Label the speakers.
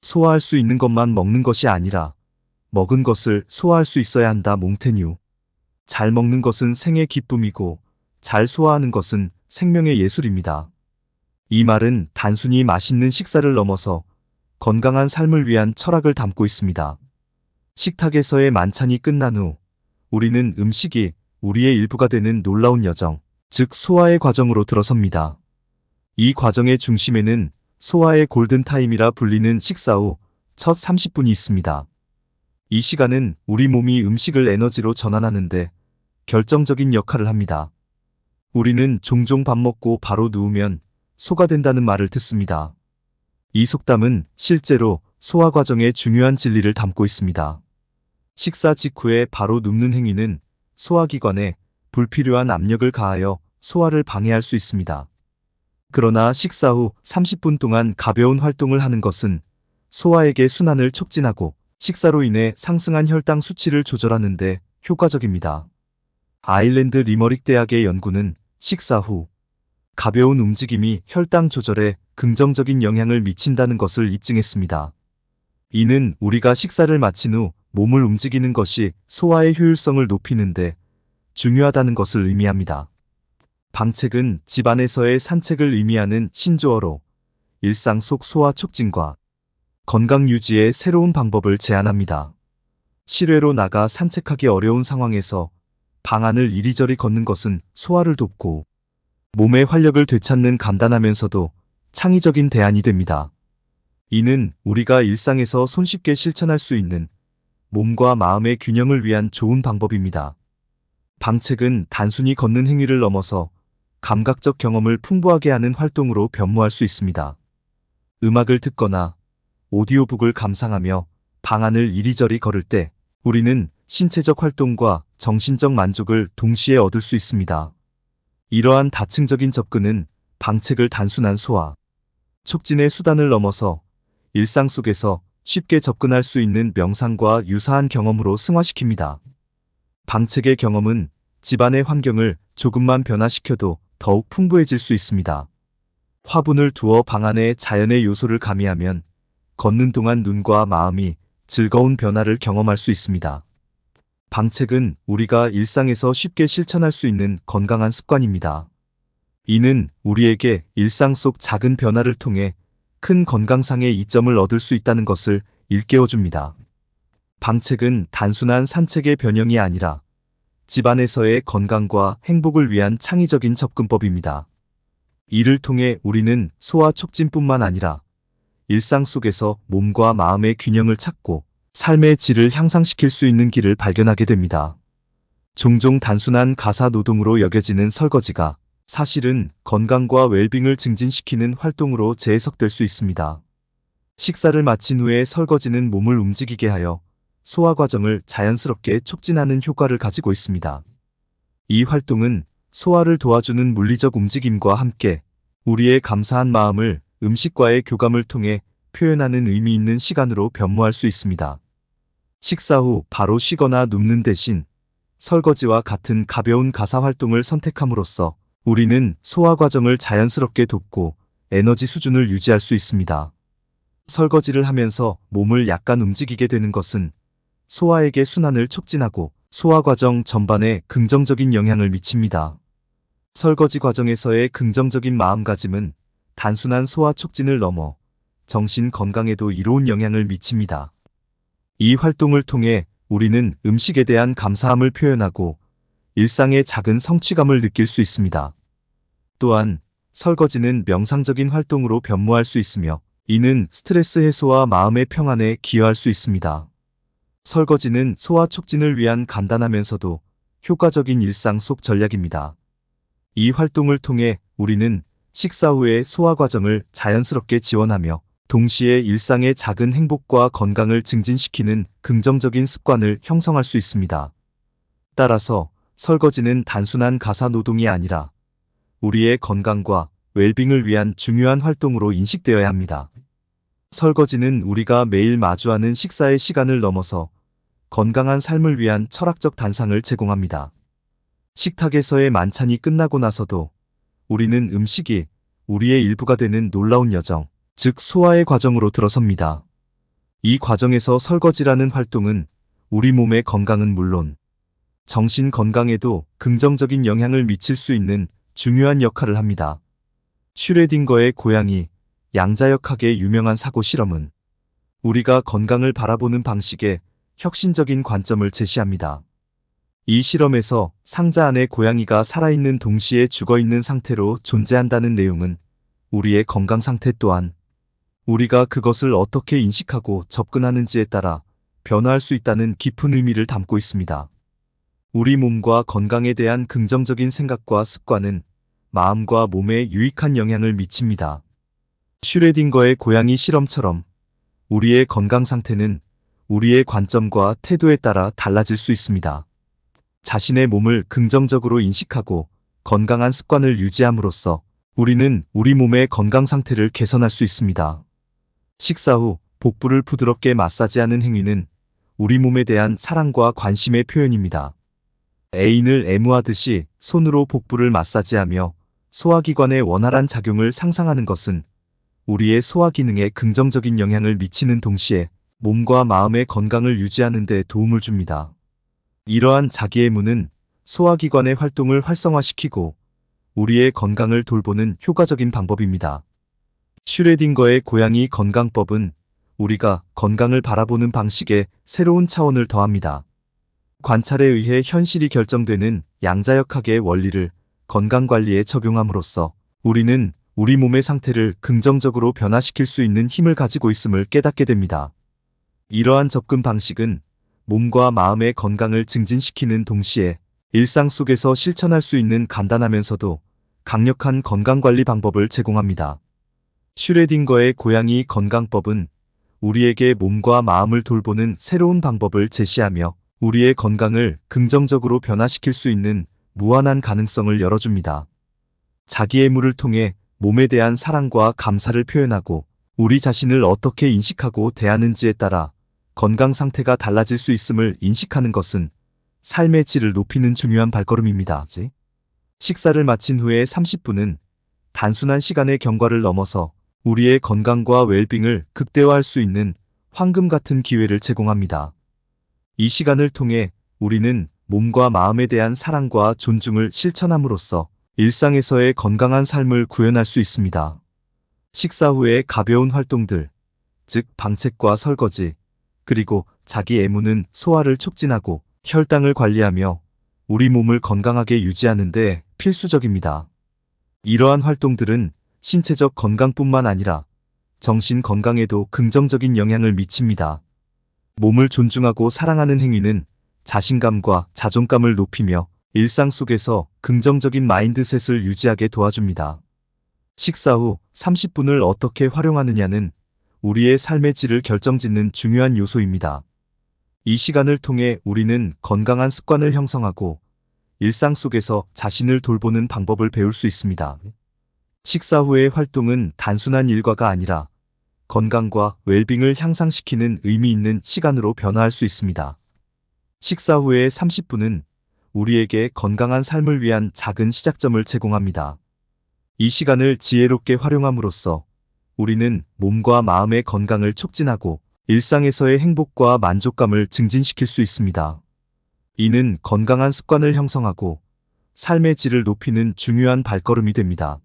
Speaker 1: 소화할 수 있는 것만 먹는 것이 아니라 먹은 것을 소화할 수 있어야 한다. 몽테뉴. 잘 먹는 것은 생의 기쁨이고 잘 소화하는 것은 생명의 예술입니다. 이 말은 단순히 맛있는 식사를 넘어서 건강한 삶을 위한 철학을 담고 있습니다. 식탁에서의 만찬이 끝난 후 우리는 음식이 우리의 일부가 되는 놀라운 여정, 즉 소화의 과정으로 들어섭니다. 이 과정의 중심에는 소화의 골든타임이라 불리는 식사 후 첫 30분이 있습니다. 이 시간은 우리 몸이 음식을 에너지로 전환하는데 결정적인 역할을 합니다. 우리는 종종 밥 먹고 바로 누우면 소가 된다는 말을 듣습니다. 이 속담은 실제로 소화 과정의 중요한 진리를 담고 있습니다. 식사 직후에 바로 눕는 행위는 소화기관에 불필요한 압력을 가하여 소화를 방해할 수 있습니다. 그러나 식사 후 30분 동안 가벼운 활동을 하는 것은 소화액의 순환을 촉진하고 식사로 인해 상승한 혈당 수치를 조절하는 데 효과적입니다. 아일랜드 리머릭 대학의 연구는 식사 후 가벼운 움직임이 혈당 조절에 긍정적인 영향을 미친다는 것을 입증했습니다. 이는 우리가 식사를 마친 후 몸을 움직이는 것이 소화의 효율성을 높이는데 중요하다는 것을 의미합니다. 방책은 집안에서의 산책을 의미하는 신조어로 일상 속 소화 촉진과 건강 유지의 새로운 방법을 제안합니다. 실외로 나가 산책하기 어려운 상황에서 방 안을 이리저리 걷는 것은 소화를 돕고 몸의 활력을 되찾는 간단하면서도 창의적인 대안이 됩니다. 이는 우리가 일상에서 손쉽게 실천할 수 있는 몸과 마음의 균형을 위한 좋은 방법입니다. 방책은 단순히 걷는 행위를 넘어서 감각적 경험을 풍부하게 하는 활동으로 변모할 수 있습니다. 음악을 듣거나 오디오북을 감상하며 방 안을 이리저리 걸을 때 우리는 신체적 활동과 정신적 만족을 동시에 얻을 수 있습니다. 이러한 다층적인 접근은 방책을 단순한 소화, 촉진의 수단을 넘어서 일상 속에서 쉽게 접근할 수 있는 명상과 유사한 경험으로 승화시킵니다. 방책의 경험은 집안의 환경을 조금만 변화시켜도 더욱 풍부해질 수 있습니다. 화분을 두어 방 안에 자연의 요소를 가미하면 걷는 동안 눈과 마음이 즐거운 변화를 경험할 수 있습니다. 방책은 우리가 일상에서 쉽게 실천할 수 있는 건강한 습관입니다. 이는 우리에게 일상 속 작은 변화를 통해 큰 건강상의 이점을 얻을 수 있다는 것을 일깨워줍니다. 방책은 단순한 산책의 변형이 아니라 집안에서의 건강과 행복을 위한 창의적인 접근법입니다. 이를 통해 우리는 소화 촉진뿐만 아니라 일상 속에서 몸과 마음의 균형을 찾고 삶의 질을 향상시킬 수 있는 길을 발견하게 됩니다. 종종 단순한 가사 노동으로 여겨지는 설거지가 사실은 건강과 웰빙을 증진시키는 활동으로 재해석될 수 있습니다. 식사를 마친 후에 설거지는 몸을 움직이게 하여 소화 과정을 자연스럽게 촉진하는 효과를 가지고 있습니다. 이 활동은 소화를 도와주는 물리적 움직임과 함께 우리의 감사한 마음을 음식과의 교감을 통해 표현하는 의미 있는 시간으로 변모할 수 있습니다. 식사 후 바로 쉬거나 눕는 대신 설거지와 같은 가벼운 가사 활동을 선택함으로써 우리는 소화 과정을 자연스럽게 돕고 에너지 수준을 유지할 수 있습니다. 설거지를 하면서 몸을 약간 움직이게 되는 것은 소화액의 순환을 촉진하고 소화 과정 전반에 긍정적인 영향을 미칩니다. 설거지 과정에서의 긍정적인 마음가짐은 단순한 소화 촉진을 넘어 정신 건강에도 이로운 영향을 미칩니다. 이 활동을 통해 우리는 음식에 대한 감사함을 표현하고 일상의 작은 성취감을 느낄 수 있습니다. 또한 설거지는 명상적인 활동으로 변모할 수 있으며 이는 스트레스 해소와 마음의 평안에 기여할 수 있습니다. 설거지는 소화 촉진을 위한 간단하면서도 효과적인 일상 속 전략입니다. 이 활동을 통해 우리는 식사 후의 소화 과정을 자연스럽게 지원하며 동시에 일상의 작은 행복과 건강을 증진시키는 긍정적인 습관을 형성할 수 있습니다. 따라서 설거지는 단순한 가사 노동이 아니라 우리의 건강과 웰빙을 위한 중요한 활동으로 인식되어야 합니다. 설거지는 우리가 매일 마주하는 식사의 시간을 넘어서 건강한 삶을 위한 철학적 단상을 제공합니다. 식탁에서의 만찬이 끝나고 나서도 우리는 음식이 우리의 일부가 되는 놀라운 여정, 즉 소화의 과정으로 들어섭니다. 이 과정에서 설거지라는 활동은 우리 몸의 건강은 물론 정신 건강에도 긍정적인 영향을 미칠 수 있는 중요한 역할을 합니다. 슈레딩거의 고양이 양자역학의 유명한 사고 실험은 우리가 건강을 바라보는 방식에 혁신적인 관점을 제시합니다. 이 실험에서 상자 안에 고양이가 살아있는 동시에 죽어있는 상태로 존재한다는 내용은 우리의 건강 상태 또한 우리가 그것을 어떻게 인식하고 접근하는지에 따라 변화할 수 있다는 깊은 의미를 담고 있습니다. 우리 몸과 건강에 대한 긍정적인 생각과 습관은 마음과 몸에 유익한 영향을 미칩니다. 슈레딩거의 고양이 실험처럼 우리의 건강 상태는 우리의 관점과 태도에 따라 달라질 수 있습니다. 자신의 몸을 긍정적으로 인식하고 건강한 습관을 유지함으로써 우리는 우리 몸의 건강 상태를 개선할 수 있습니다. 식사 후 복부를 부드럽게 마사지하는 행위는 우리 몸에 대한 사랑과 관심의 표현입니다. 애인을 애무하듯이 손으로 복부를 마사지하며 소화기관의 원활한 작용을 상상하는 것은 우리의 소화 기능에 긍정적인 영향을 미치는 동시에 몸과 마음의 건강을 유지하는 데 도움을 줍니다. 이러한 자기애무는 소화기관의 활동을 활성화시키고 우리의 건강을 돌보는 효과적인 방법입니다. 슈레딩거의 고양이 건강법은 우리가 건강을 바라보는 방식에 새로운 차원을 더합니다. 관찰에 의해 현실이 결정되는 양자역학의 원리를 건강관리에 적용함으로써 우리는 우리 몸의 상태를 긍정적으로 변화시킬 수 있는 힘을 가지고 있음을 깨닫게 됩니다. 이러한 접근 방식은 몸과 마음의 건강을 증진시키는 동시에 일상 속에서 실천할 수 있는 간단하면서도 강력한 건강관리 방법을 제공합니다. 슈레딩거의 고양이 건강법은 우리에게 몸과 마음을 돌보는 새로운 방법을 제시하며 우리의 건강을 긍정적으로 변화시킬 수 있는 무한한 가능성을 열어줍니다. 자기애무를 통해 몸에 대한 사랑과 감사를 표현하고 우리 자신을 어떻게 인식하고 대하는지에 따라 건강 상태가 달라질 수 있음을 인식하는 것은 삶의 질을 높이는 중요한 발걸음입니다. 식사를 마친 후에 30분은 단순한 시간의 경과를 넘어서 우리의 건강과 웰빙을 극대화할 수 있는 황금 같은 기회를 제공합니다. 이 시간을 통해 우리는 몸과 마음에 대한 사랑과 존중을 실천함으로써 일상에서의 건강한 삶을 구현할 수 있습니다. 식사 후의 가벼운 활동들, 즉 방책과 설거지, 그리고 자기 애무는 소화를 촉진하고 혈당을 관리하며 우리 몸을 건강하게 유지하는 데 필수적입니다. 이러한 활동들은 신체적 건강뿐만 아니라 정신 건강에도 긍정적인 영향을 미칩니다. 몸을 존중하고 사랑하는 행위는 자신감과 자존감을 높이며 일상 속에서 긍정적인 마인드셋을 유지하게 도와줍니다. 식사 후 30분을 어떻게 활용하느냐는 우리의 삶의 질을 결정짓는 중요한 요소입니다. 이 시간을 통해 우리는 건강한 습관을 형성하고 일상 속에서 자신을 돌보는 방법을 배울 수 있습니다. 식사 후의 활동은 단순한 일과가 아니라 건강과 웰빙을 향상시키는 의미 있는 시간으로 변화할 수 있습니다. 식사 후의 30분은 우리에게 건강한 삶을 위한 작은 시작점을 제공합니다. 이 시간을 지혜롭게 활용함으로써 우리는 몸과 마음의 건강을 촉진하고 일상에서의 행복과 만족감을 증진시킬 수 있습니다. 이는 건강한 습관을 형성하고 삶의 질을 높이는 중요한 발걸음이 됩니다.